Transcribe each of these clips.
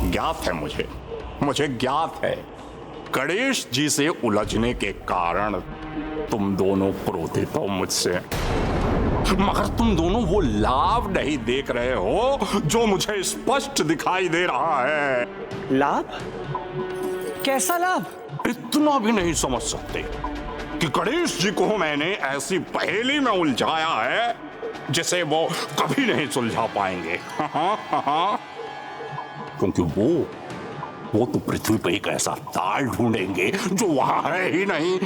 ज्ञात है मुझे ज्ञात है गणेश जी से उलझने के कारण तुम दोनों क्रोधित हो मुझसे, मगर तुम दोनों वो लाभ नहीं देख रहे हो जो मुझे स्पष्ट दिखाई दे रहा है। लाभ? कैसा लाभ? इतना भी नहीं समझ सकते कि गणेश जी को मैंने ऐसी पहेली में उलझाया है जिसे वो कभी नहीं सुलझा पाएंगे। क्योंकि वो तो पृथ्वी पर एक ऐसा ताल ढूंढेंगे जो वहां है ही नहीं,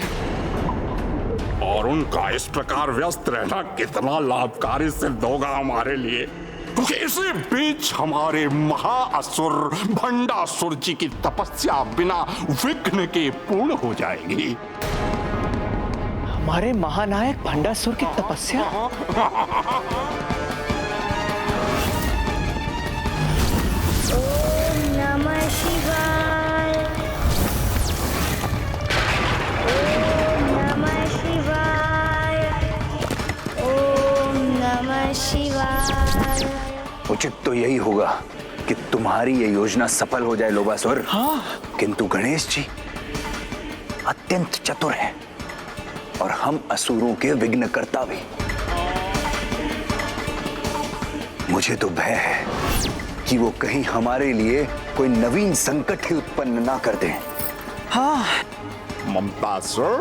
और उनका इस प्रकार व्यस्त रहना कितना लाभकारी सिद्ध होगा हमारे लिए, क्योंकि इसी बीच हमारे महाअसुर भंडासुर जी की तपस्या बिना विघ्न के पूर्ण हो जाएगी। हमारे महानायक भंडासुर की तपस्या? ओम नमः शिवाय। ओम नमः शिवाय। ओम नमः शिवाय। उचित तो यही होगा कि तुम्हारी ये योजना सफल हो जाए लोभासुर। हाँ। किंतु गणेश जी अत्यंत चतुर हैं और हम असुरों के विघ्नकर्ता भी। मुझे तो भय है कि वो कहीं हमारे लिए कोई नवीन संकट ही उत्पन्न ना कर दें। हाँ। ममतासुर,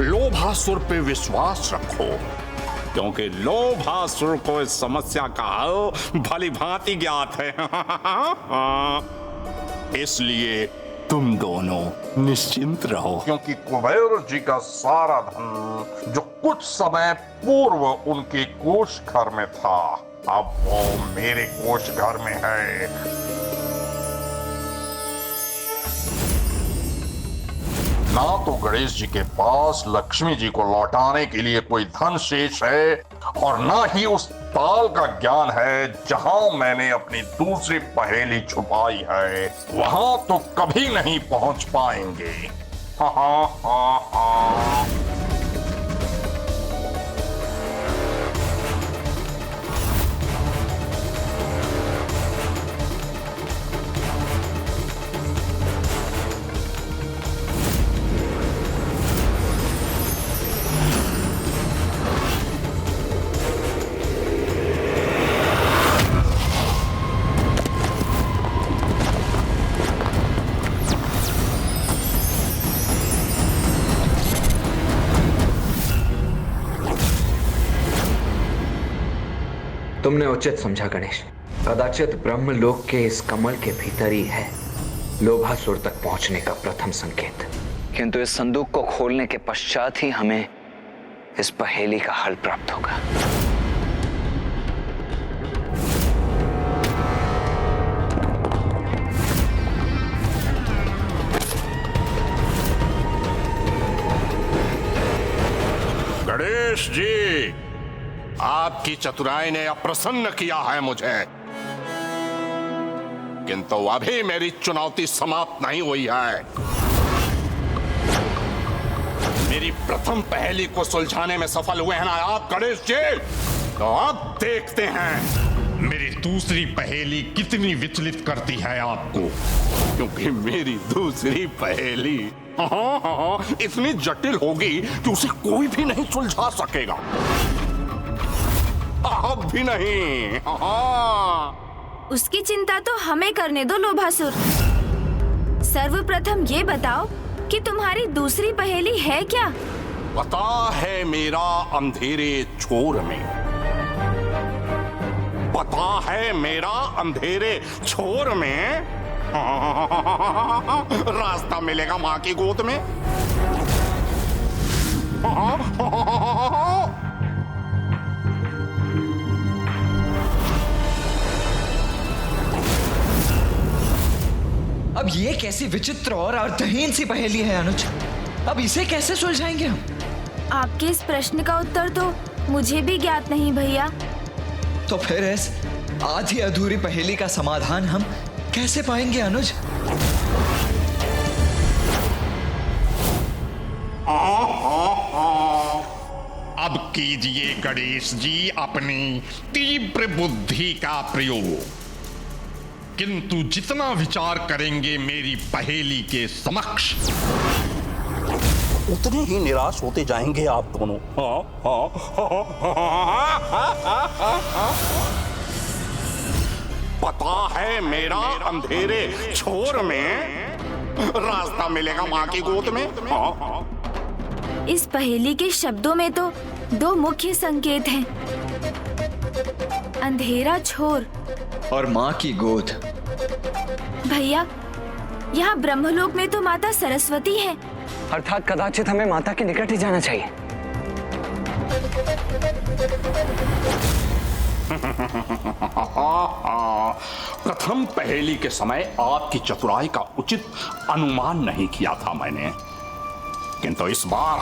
लोभासुर पे विश्वास रखो, क्योंकि लोभासुर को इस समस्या का हल भली भांति ज्ञात है। इसलिए तुम दोनों निश्चिंत रहो, क्योंकि कुबेर जी का सारा धन जो कुछ समय पूर्व उनके कोष घर में था, अब वो मेरे कोष घर में है। ना तो गणेश जी के पास लक्ष्मी जी को लौटाने के लिए कोई धन शेष है, और ना ही उस ताल का ज्ञान है जहां मैंने अपनी दूसरी पहेली छुपाई है। वहां तो कभी नहीं पहुंच पाएंगे। हा हा हा हा। तुमने उचित समझा गणेश। कदाचित ब्रह्मलोक के इस कमल के भीतर ही है लोभासुर तक पहुंचने का प्रथम संकेत। किंतु इस संदूक को खोलने के पश्चात ही हमें इस पहेली का हल प्राप्त होगा। गणेश जी, आपकी चतुराई ने अप्रसन्न किया है मुझे, किंतु अभी मेरी चुनौती समाप्त नहीं हुई है। मेरी प्रथम पहेली को सुलझाने में सफल हुए हैं ना आप गणेश जी, तो अब देखते हैं मेरी दूसरी पहेली कितनी विचलित करती है आपको, क्योंकि मेरी दूसरी पहेली इतनी जटिल होगी कि उसे कोई भी नहीं सुलझा सकेगा। अब भी नहीं। उसकी चिंता तो हमें करने दो लोभासुर। सर्वप्रथम ये बताओ कि तुम्हारी दूसरी पहेली है क्या? पता है मेरा अंधेरे छोर में, पता है मेरा अंधेरे छोर में रास्ता मिलेगा मां की गोद में। अब ये कैसी विचित्र और अर्थहीन सी पहेली है अनुज, अब इसे कैसे सुलझाएंगे हम? आपके इस प्रश्न का उत्तर तो मुझे भी ज्ञात नहीं भैया। तो फिर इस आधी अधूरी पहेली का समाधान हम कैसे पाएंगे अनुज? अब कीजिए गणेश जी अपनी तीव्र बुद्धि का प्रयोग, किंतु जितना विचार करेंगे मेरी पहेली के समक्ष, उतने ही निराश होते जाएंगे आप दोनों। पता है मेरा अंधेरे छोर में रास्ता मिलेगा माँ की गोद में। इस पहेली के शब्दों में तो दो मुख्य संकेत हैं, अंधेरा छोर और माँ की गोद। भैया, यहाँ ब्रह्मलोक में तो माता सरस्वती है। अर्थात कदाचित हमें माता के निकट ही जाना चाहिए। प्रथम पहेली के समय आपकी चतुराई का उचित अनुमान नहीं किया था मैंने, किंतु इस बार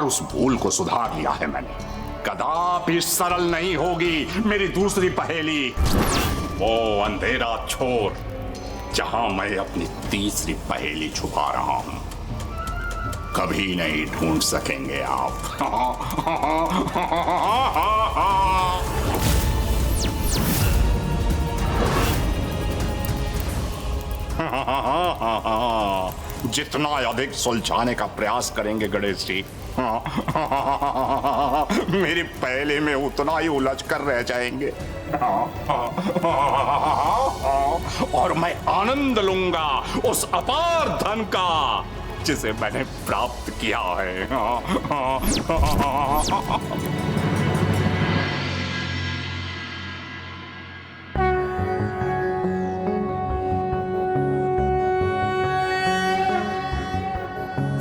उस भूल को सुधार लिया है मैंने। कदापि सरल नहीं होगी मेरी दूसरी पहेली, वो अंधेरा छोर जहां मैं अपनी तीसरी पहेली छुपा रहा हूं। कभी नहीं ढूंढ सकेंगे आप। जितना अधिक सुलझाने का प्रयास करेंगे गणेश जी, मेरी पहले में उतना ही उलझ कर रह जाएंगे। और मैं आनंद लूंगा उस अपार धन का जिसे मैंने प्राप्त किया है।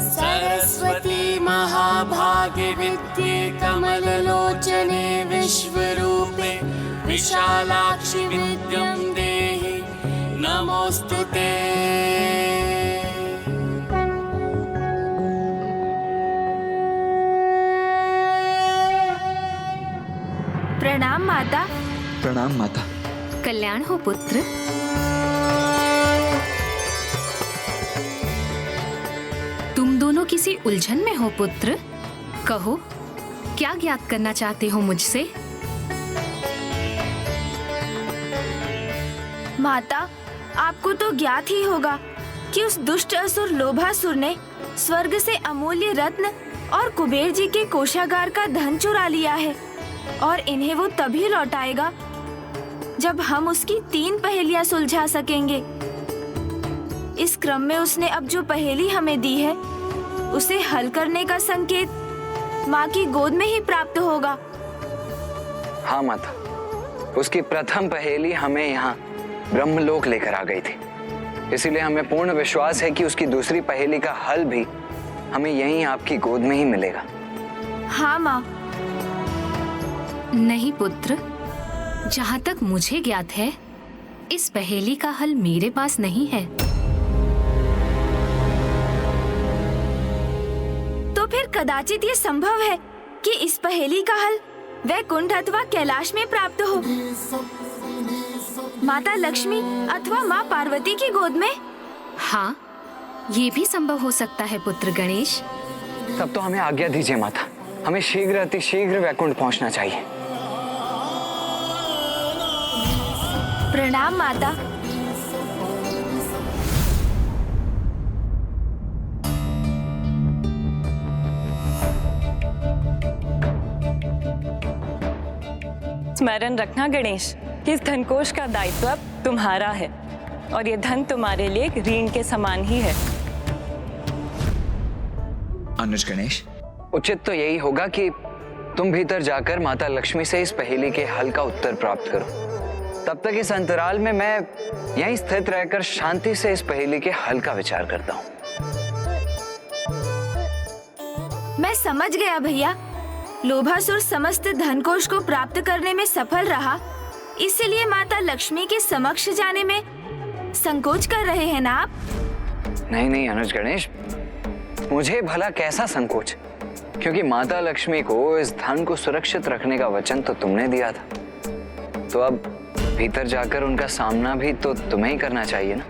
सरस्वती महाभागे विद्ये कमललोचने विश्वरूपे विशालाक्षि विद्यं देहि नमोस्तुते। प्रणाम माता। प्रणाम माता। कल्याण हो पुत्र। तुम दोनों किसी उलझन में हो पुत्र, कहो क्या ज्ञात करना चाहते हो मुझसे? माता, आपको तो ज्ञात ही होगा कि उस दुष्ट असुर लोभासुर ने स्वर्ग से अमूल्य रत्न और कुबेर जी के कोषागार का धन चुरा लिया है, और इन्हें वो तभी लौटाएगा जब हम उसकी 3 पहेलियां सुलझा सकेंगे। इस क्रम में उसने अब जो पहेली हमें दी है उसे हल करने का संकेत माँ की गोद में ही प्राप्त होगा। हाँ माता, उसकी प्रथम पहेली हमें यहाँ ब्रह्मलोक लेकर आ गई थी, इसीलिए हमें पूर्ण विश्वास है कि उसकी दूसरी पहेली का हल भी हमें यहीं आपकी गोद में ही मिलेगा। हाँ माँ। नहीं पुत्र, जहाँ तक मुझे ज्ञात है इस पहेली का हल मेरे पास नहीं है। तो फिर कदाचित ये संभव है कि इस पहेली का हल वैकुंठ अथवा कैलाश में प्राप्त हो, माता लक्ष्मी अथवा माँ पार्वती की गोद में। हाँ, ये भी संभव हो सकता है पुत्र गणेश। तब तो हमें आज्ञा दीजिए माता, हमें शीघ्र अतिशीघ्र वैकुंठ पहुंचना चाहिए। प्रणाम माता। स्मरण रखना गणेश कि इस धनकोष का दायित्व अब तुम्हारा है, और ये धन तुम्हारे लिए एक ऋण के समान ही है। अनुज गणेश, उचित तो यही होगा कि तुम भीतर जाकर माता लक्ष्मी से इस पहेली के हल का उत्तर प्राप्त करो। तब तक इस अंतराल में मैं यहीं स्थित रहकर शांति से इस पहेली के हल का विचार करता हूँ। मैं समझ गया भैया, लोभासुर समस्त धनकोष को प्राप्त करने में सफल रहा, इसीलिए माता लक्ष्मी के समक्ष जाने में संकोच कर रहे हैं ना आप? नहीं नहीं अनुज गणेश, मुझे भला कैसा संकोच, क्योंकि माता लक्ष्मी को इस धन को सुरक्षित रखने का वचन तो तुमने दिया था, तो अब भीतर जाकर उनका सामना भी तो तुम्हें ही करना चाहिए ना।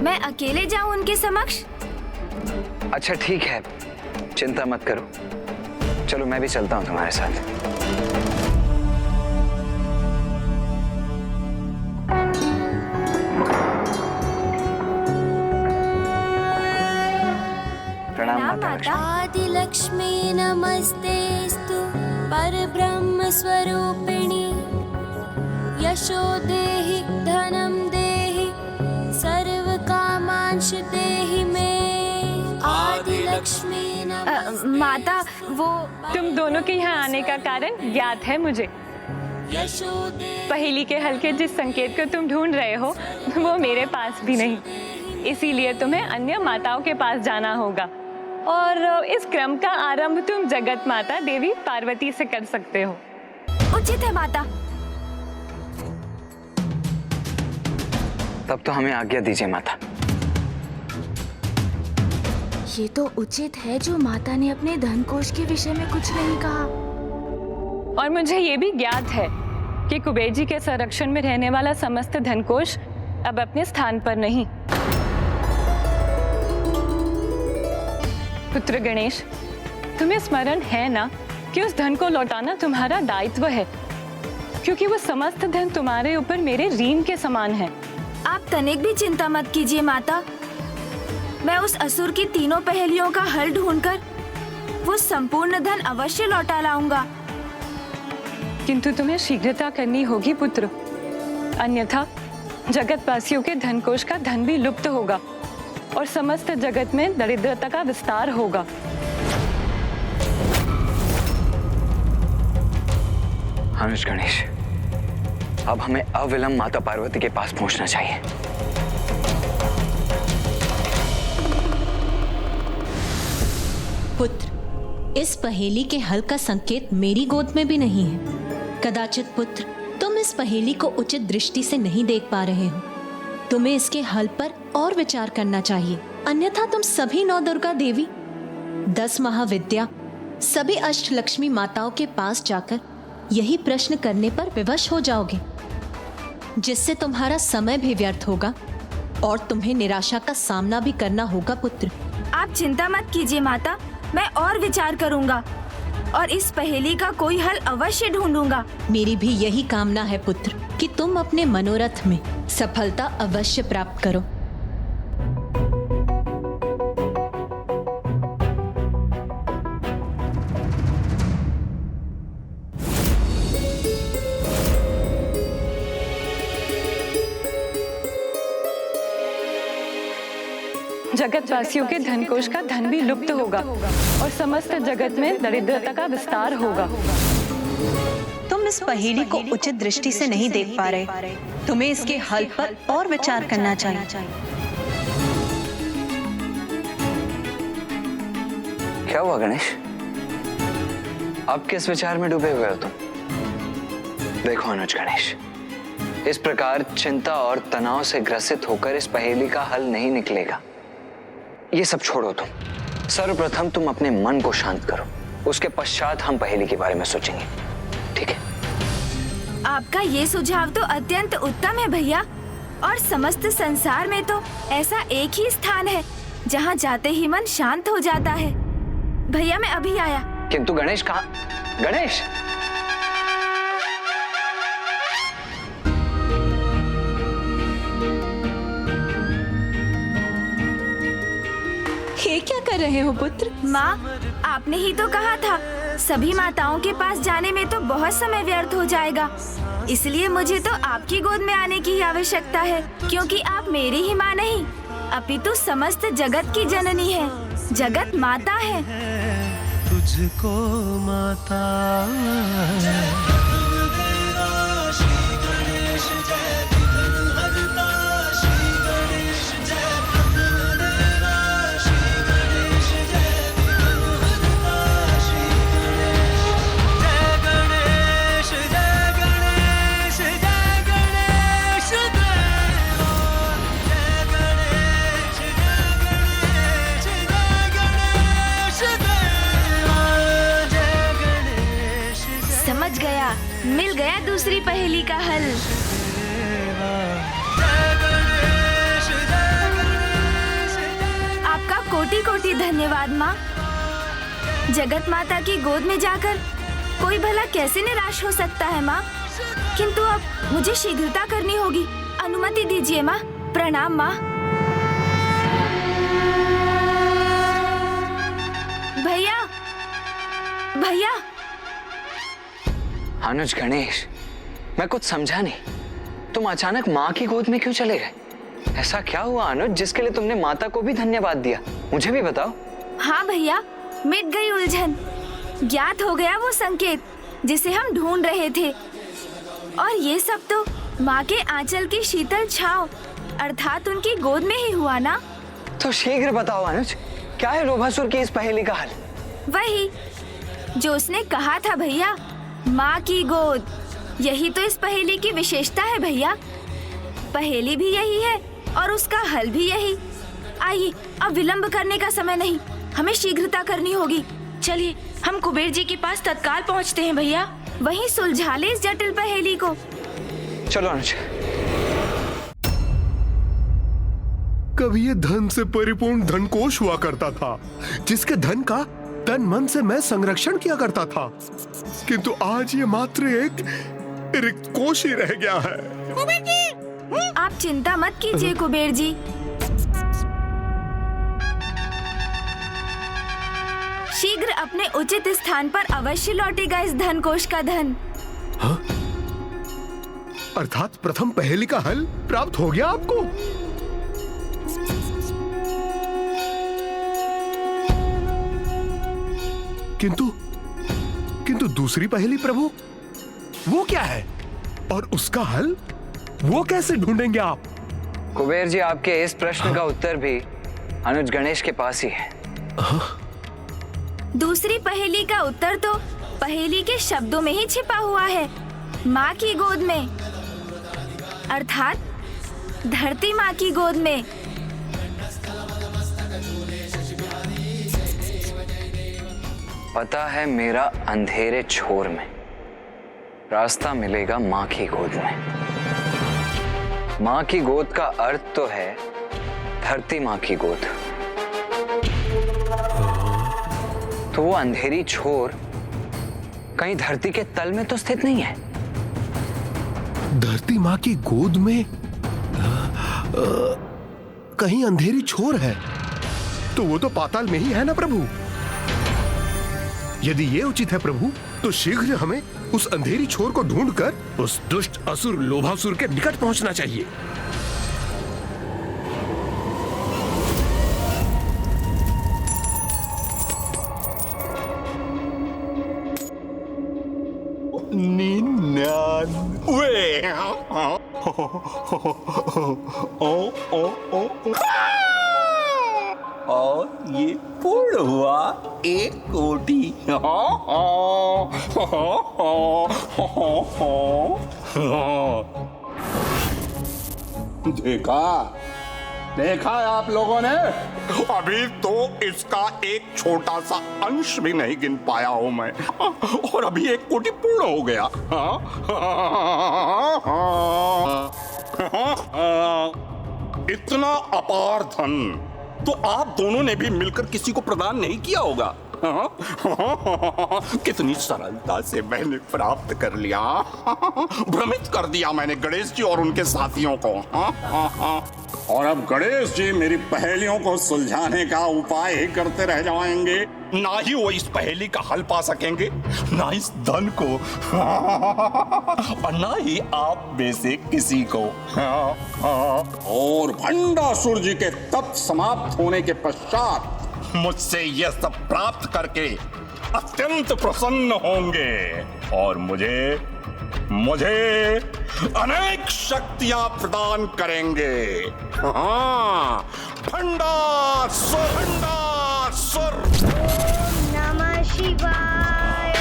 मैं अकेले जाऊं उनके समक्ष? अच्छा ठीक है, चिंता मत करो, चलो मैं भी चलता हूं तुम्हारे साथ। प्रणाम माता लक्ष्मी। आदि लक्ष्मी नमस्तेस्तु परब्रह्म स्वरूपिणी, यशो देहि धनम देहि सर्व कामांश देहि मे। आदि लक्ष्मी माता, वो तुम दोनों के यहाँ आने का कारण ज्ञात है मुझे। यशो देहि पहेली के हल के जिस संकेत को तुम ढूंढ रहे हो वो मेरे पास भी नहीं, इसीलिए तुम्हें अन्य माताओं के पास जाना होगा और इस क्रम का आरंभ तुम जगत माता देवी पार्वती से कर सकते हो। उचित है माता। तब तो हमें आज्ञा दीजिए माता। ये तो उचित है जो माता ने अपने धन कोष के विषय में कुछ नहीं कहा। और मुझे ये भी ज्ञात है कि कुबेर जी के संरक्षण में रहने वाला समस्त धन कोष अब अपने स्थान पर नहीं। पुत्र गणेश, तुम्हें स्मरण है ना कि उस धन को लौटाना तुम्हारा दायित्व है, क्योंकि वो समस्त धन तुम्हारे ऊपर मेरे ऋण के समान है। आप तनिक भी चिंता मत कीजिए माता, मैं उस असुर की तीनों पहेलियों का हल ढूंढकर वो संपूर्ण धन अवश्य लौटा लाऊंगा। किंतु तुम्हें शीघ्रता करनी होगी पुत्र, अन्यथा जगतवासियों के धन कोष का धन भी लुप्त होगा और समस्त जगत में दरिद्रता का विस्तार होगा। अनुज गणेश, अब हमें अविलंब माता पार्वती के पास पहुंचना चाहिए। पुत्र, इस पहेली के हल का संकेत मेरी गोद में भी नहीं है। कदाचित पुत्र, तुम इस पहेली को उचित दृष्टि से नहीं देख पा रहे हो। तुम्हें इसके हल पर और विचार करना चाहिए, अन्यथा तुम सभी 9 दुर्गा देवी, 10 महाविद्या, सभी अष्टलक्ष्मी माताओं के पास जाकर यही प्रश्न करने पर विवश हो जाओगे, जिससे तुम्हारा समय भी व्यर्थ होगा और तुम्हें निराशा का सामना भी करना होगा। पुत्र, आप चिंता मत कीजिए माता, मैं और विचार करूंगा और इस पहेली का कोई हल अवश्य ढूंढूंगा। मेरी भी यही कामना है पुत्र कि तुम अपने मनोरथ में सफलता अवश्य प्राप्त करो। जगतवासियों के धन कोष का धन भी लुप्त होगा और समस्त जगत में दरिद्रता का विस्तार होगा। तुम इस पहेली को उचित दृष्टि से नहीं देख पा रहे, तुम्हें इसके हल पर और विचार करना चाहिए। क्या हुआ गणेश, अब किस विचार में डूबे हुए हो तुम? देखो अनुज गणेश, इस प्रकार चिंता और तनाव से ग्रसित होकर इस पहेली का हल नहीं निकलेगा। ये सब छोड़ो तुम, सर्वप्रथम तुम अपने मन को शांत करो, उसके पश्चात हम पहेली के बारे में सोचेंगे, ठीक है? आपका ये सुझाव तो अत्यंत उत्तम है भैया, और समस्त संसार में तो ऐसा एक ही स्थान है जहाँ जाते ही मन शांत हो जाता है। भैया मैं अभी आया। किंतु गणेश कहाँ? गणेश, ये क्या कर रहे हो पुत्र? माँ, आपने ही तो कहा था सभी माताओं के पास जाने में तो बहुत समय व्यर्थ हो जाएगा, इसलिए मुझे तो आपकी गोद में आने की आवश्यकता है, क्योंकि आप मेरी ही माँ नहीं अपितु समस्त जगत की जननी है, जगत माता है। तुझको माता समझ गया, मिल गया दूसरी पहेली का हल। आपका कोटि कोटि धन्यवाद माँ। जगत माता की गोद में जाकर कोई भला कैसे निराश हो सकता है माँ? किंतु अब मुझे शीघ्रता करनी होगी। अनुमति दीजिए माँ। प्रणाम माँ। भैया, भैया। अनुज गणेश, मैं कुछ समझा नहीं, तुम अचानक माँ की गोद में क्यों चले गए? ऐसा क्या हुआ अनुज जिसके लिए तुमने माता को भी धन्यवाद दिया? मुझे भी बताओ। हाँ भैया, मिट गई उलझन। ज्ञात हो गया वो संकेत जिसे हम ढूंढ रहे थे। और ये सब तो माँ के आंचल की शीतल छांव अर्थात उनकी गोद में ही हुआ ना? तो शीघ्र बताओ अनुज, क्या है लोभासुर की इस पहेली का हल? वही जो उसने कहा था भैया, माँ की गोद। यही तो इस पहेली की विशेषता है भैया। पहेली भी यही है और उसका हल भी यही। आइए, अब विलंब करने का समय नहीं, हमें शीघ्रता करनी होगी। चलिए हम कुबेर जी के पास तत्काल पहुँचते हैं भैया। वहीं सुलझा ले इस जटिल पहेली को। चलो अनुज। कभी ये धन से परिपूर्ण धनकोश हुआ करता था, जिसके धन का तन मन से मैं संरक्षण किया करता था, किंतु आज ये मात्र एक रिक्त कोश ही रह गया है। कुबेर जी! आप चिंता मत कीजिए कुबेर जी। शीघ्र अपने उचित स्थान पर अवश्य लौटेगा इस धनकोश का धन। हाँ? अर्थात प्रथम पहेली का हल प्राप्त हो गया आपको? किंतु दूसरी पहेली प्रभु, वो क्या है? और उसका हल वो कैसे ढूंढेंगे आप? कुबेर जी, आपके इस प्रश्न का उत्तर भी अनुज गणेश के पास ही है। दूसरी पहेली का उत्तर तो पहेली के शब्दों में ही छिपा हुआ है। माँ की गोद में, अर्थात धरती माँ की गोद में। पता है मेरा अंधेरे छोर में रास्ता मिलेगा माँ की गोद में। माँ की गोद का अर्थ तो है धरती माँ की गोद। तो वो अंधेरी छोर कहीं धरती के तल में तो स्थित नहीं है। धरती माँ की गोद में कहीं अंधेरी छोर है, तो वो तो पाताल में ही है ना प्रभु। यदि ये उचित है प्रभु, तो शीघ्र हमें उस अंधेरी छोर को ढूंढकर उस दुष्ट असुर लोभासुर के निकट पहुंचना चाहिए। और ये पूर्ण हुआ 1 कोटि। देखा है आप लोगों ने? अभी तो इसका एक छोटा सा अंश भी नहीं गिन पाया हूं मैं, और अभी 1 कोटि पूर्ण हो गया। इतना अपार धन तो आप दोनों ने भी मिलकर किसी को प्रदान नहीं किया होगा। कितनी सरलता से मैंने प्राप्त कर लिया। भ्रमित कर दिया मैंने गणेश जी और उनके साथियों को। और अब गणेश जी मेरी पहेलियों को सुलझाने का उपाय ही करते रह जाएंगे। ना ही वो इस पहेली का हल पा सकेंगे, ना इस धन को, और ना ही आप में से किसी को। और भंडासुर जी के तप समाप्त होने के पश्चात मुझसे यह सब प्राप्त करके अत्यंत प्रसन्न होंगे और मुझे अनेक शक्तियां प्रदान करेंगे। हाँ, भंडासुर। नमः शिवाय।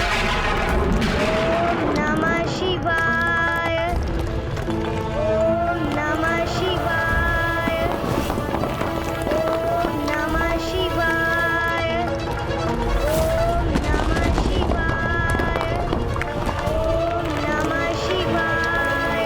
ओम नमः शिवाय। ओम नमः शिवाय। ओम नमः शिवाय। ओम नमः शिवाय। ओम नमः शिवाय।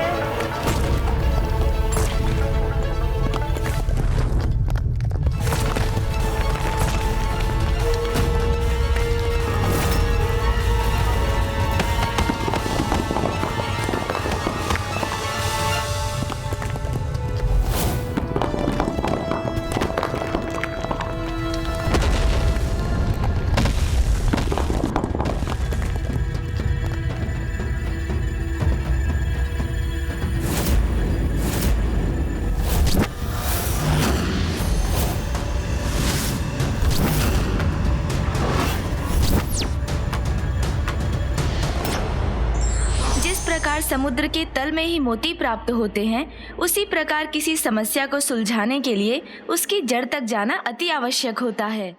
समुद्र के तल में ही मोती प्राप्त होते हैं, उसी प्रकार किसी समस्या को सुलझाने के लिए उसकी जड़ तक जाना अति आवश्यक होता है।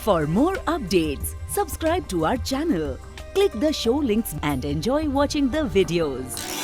For more updates, subscribe to our channel, click the show links and enjoy watching the videos.